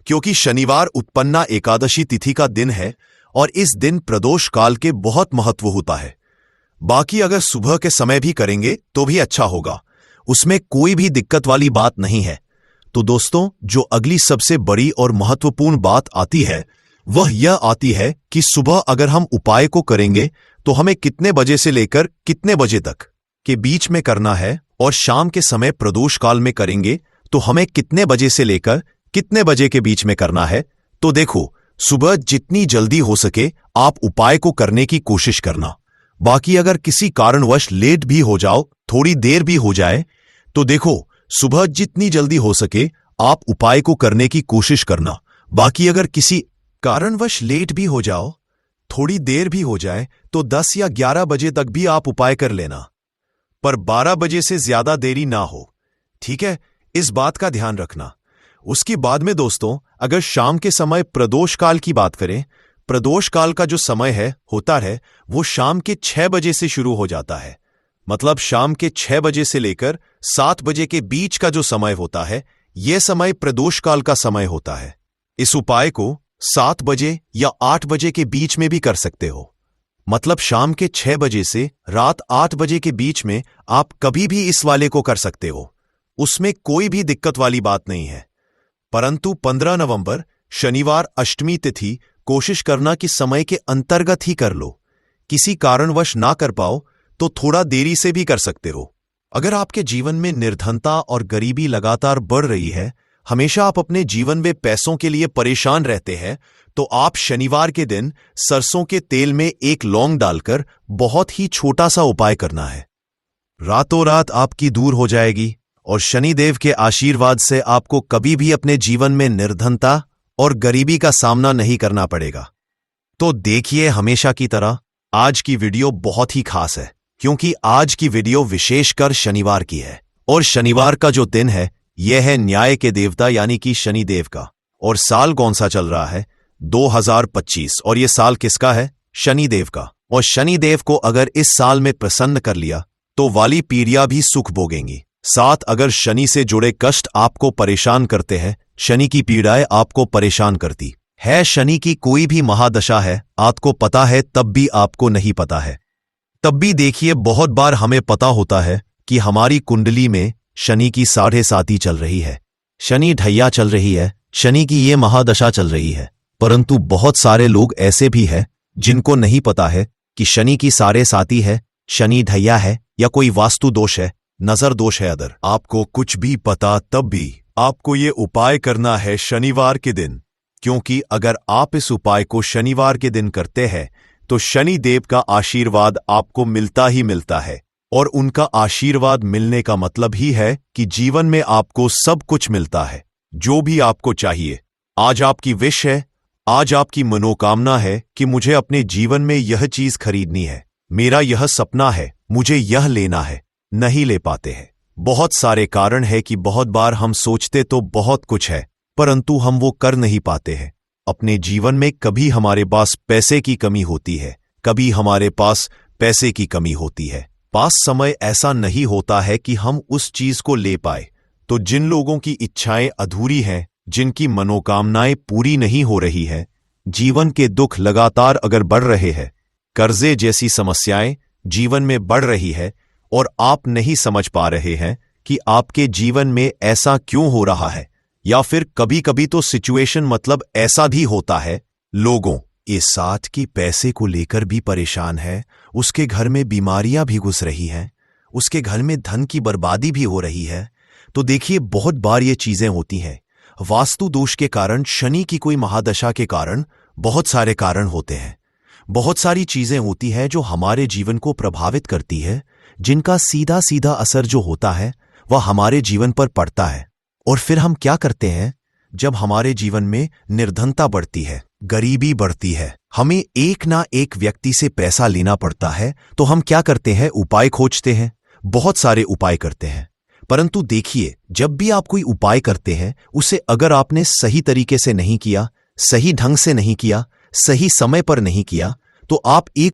क्योंकि शनिवार उत्पन्ना एकादशी तिथि का दिन है और इस दिन प्रदोष काल के बहुत महत्व होता है। बाकी अगर सुबह के समय भी करेंगे तो भी अच्छा होगा, उसमें कोई भी दिक्कत वाली बात नहीं है। तो दोस्तों, जो अगली सबसे बड़ी और महत्वपूर्ण बात आती है वह यह आती है कि सुबह अगर हम उपाय को करेंगे तो हमें कितने बजे से लेकर कितने बजे तक के बीच में करना है, और शाम के समय प्रदोष काल में करेंगे तो हमें कितने बजे से लेकर कितने बजे के बीच में करना है। तो देखो, सुबह जितनी जल्दी हो सके आप उपाय को करने की कोशिश करना। बाकी अगर किसी कारणवश लेट भी हो जाओ, थोड़ी देर भी हो जाए, तो देखो, सुबह जितनी जल्दी हो सके आप उपाय को करने की कोशिश करना। बाकी अगर किसी कारणवश लेट भी हो जाओ, थोड़ी देर भी हो जाए, तो 10 या 11 बजे तक भी आप उपाय कर लेना, पर 12 बजे से ज्यादा देरी ना हो, ठीक है? इस बात का ध्यान रखना। उसके बाद में दोस्तों, अगर शाम के समय प्रदोष काल की बात करें, प्रदोष काल का जो समय होता है वो शाम के 6 बजे से शुरू हो जाता है। मतलब शाम के 6 बजे से लेकर 7 बजे के बीच का जो समय होता है, यह समय प्रदोष काल का समय होता है। इस उपाय को 7 बजे या 8 बजे के बीच में भी कर सकते हो। मतलब शाम के 6 बजे से रात 8 बजे के बीच में आप कभी भी इस वाले को कर सकते हो, उसमें कोई भी दिक्कत वाली बात नहीं है। परंतु 15 नवंबर शनिवार अष्टमी तिथि कोशिश करना कि समय के अंतर्गत ही कर लो। किसी कारणवश ना कर पाओ तो थोड़ा देरी से भी कर सकते हो। अगर आपके जीवन में निर्धनता और गरीबी लगातार बढ़ रही है, हमेशा आप अपने जीवन में पैसों के लिए परेशान रहते हैं, तो आप शनिवार के दिन सरसों के तेल में एक लौंग डालकर बहुत ही छोटा सा उपाय करना है। रातों रात आपकी दूर हो जाएगी और शनिदेव के आशीर्वाद से आपको कभी भी अपने जीवन में निर्धनता और गरीबी का सामना नहीं करना पड़ेगा। तो देखिए, हमेशा की तरह आज की वीडियो बहुत ही खास है, क्योंकि आज की वीडियो विशेषकर शनिवार की है। और शनिवार का जो दिन है यह है न्याय के देवता यानी कि शनिदेव का। और साल कौन सा चल रहा है? 2025। और यह साल किसका है? शनिदेव का। और शनिदेव को अगर इस साल में प्रसन्न कर लिया तो वाली पीढ़ियां भी सुख भोगेंगी। साथ अगर शनि से जुड़े कष्ट आपको परेशान करते हैं, शनि की पीड़ाएं आपको परेशान करती है, शनि की कोई भी महादशा है, आपको पता है तब भी आपको नहीं पता है। तब भी देखिए, बहुत बार हमें पता होता है कि हमारी कुंडली में शनि की 7.5 चल रही है, शनि ढैया चल रही है, शनि की ये महादशा चल रही है। परंतु बहुत सारे लोग ऐसे भी हैं जिनको नहीं पता है कि शनि की 7.5 है, शनि ढैया है, या कोई वास्तु दोष है, नजर दोष है अदर। आपको कुछ भी पता तब भी आपको ये उपाय करना है शनिवार के दिन, क्योंकि अगर आप इस उपाय को शनिवार के दिन करते हैं तो शनि देव का आशीर्वाद आपको मिलता ही मिलता है। और उनका आशीर्वाद मिलने का मतलब ही है कि जीवन में आपको सब कुछ मिलता है, जो भी आपको चाहिए। आज आपकी विश है, आज आपकी मनोकामना है कि मुझे अपने जीवन में यह चीज खरीदनी है, मेरा यह सपना है, मुझे यह लेना है, नहीं ले पाते हैं। बहुत सारे कारण है कि बहुत बार हम सोचते तो बहुत कुछ है, परंतु हम वो कर नहीं पाते हैं। अपने जीवन में कभी हमारे पास पैसे की कमी होती है, कभी हमारे पास पैसे की कमी होती है। पास समय ऐसा नहीं होता है कि हम उस चीज को ले पाए। तो जिन लोगों की इच्छाएं अधूरी हैं, जिनकी मनोकामनाएं पूरी नहीं हो रही हैं, जीवन के दुख लगातार अगर बढ़ रहे हैं, कर्जे जैसी समस्याएं जीवन में बढ़ रही है और आप नहीं समझ पा रहे हैं कि आपके जीवन में ऐसा क्यों हो रहा है, या फिर कभी कभी तो सिचुएशन मतलब ऐसा भी होता है, लोगों इस साथ की पैसे को लेकर भी परेशान है, उसके घर में बीमारियां भी घुस रही हैं, उसके घर में धन की बर्बादी भी हो रही है। तो देखिए, बहुत बार ये चीजें होती हैं वास्तु दोष के कारण, शनि की कोई महादशा के कारण, बहुत सारे कारण होते हैं। बहुत सारी चीजें होती हैं जो हमारे जीवन को प्रभावित करती है, जिनका सीधा सीधा असर जो होता है वह हमारे जीवन पर पड़ता है। और फिर हम क्या करते हैं, जब हमारे जीवन में निर्धनता बढ़ती है, गरीबी बढ़ती है, हमें एक ना एक व्यक्ति से पैसा लेना पड़ता है, तो हम क्या करते हैं, उपाय खोजते हैं, बहुत सारे उपाय करते हैं। परंतु देखिए, जब भी आप कोई उपाय करते हैं, उसे अगर आपने सही तरीके से नहीं किया, सही ढंग से नहीं किया, सही समय पर नहीं किया, तो आप एक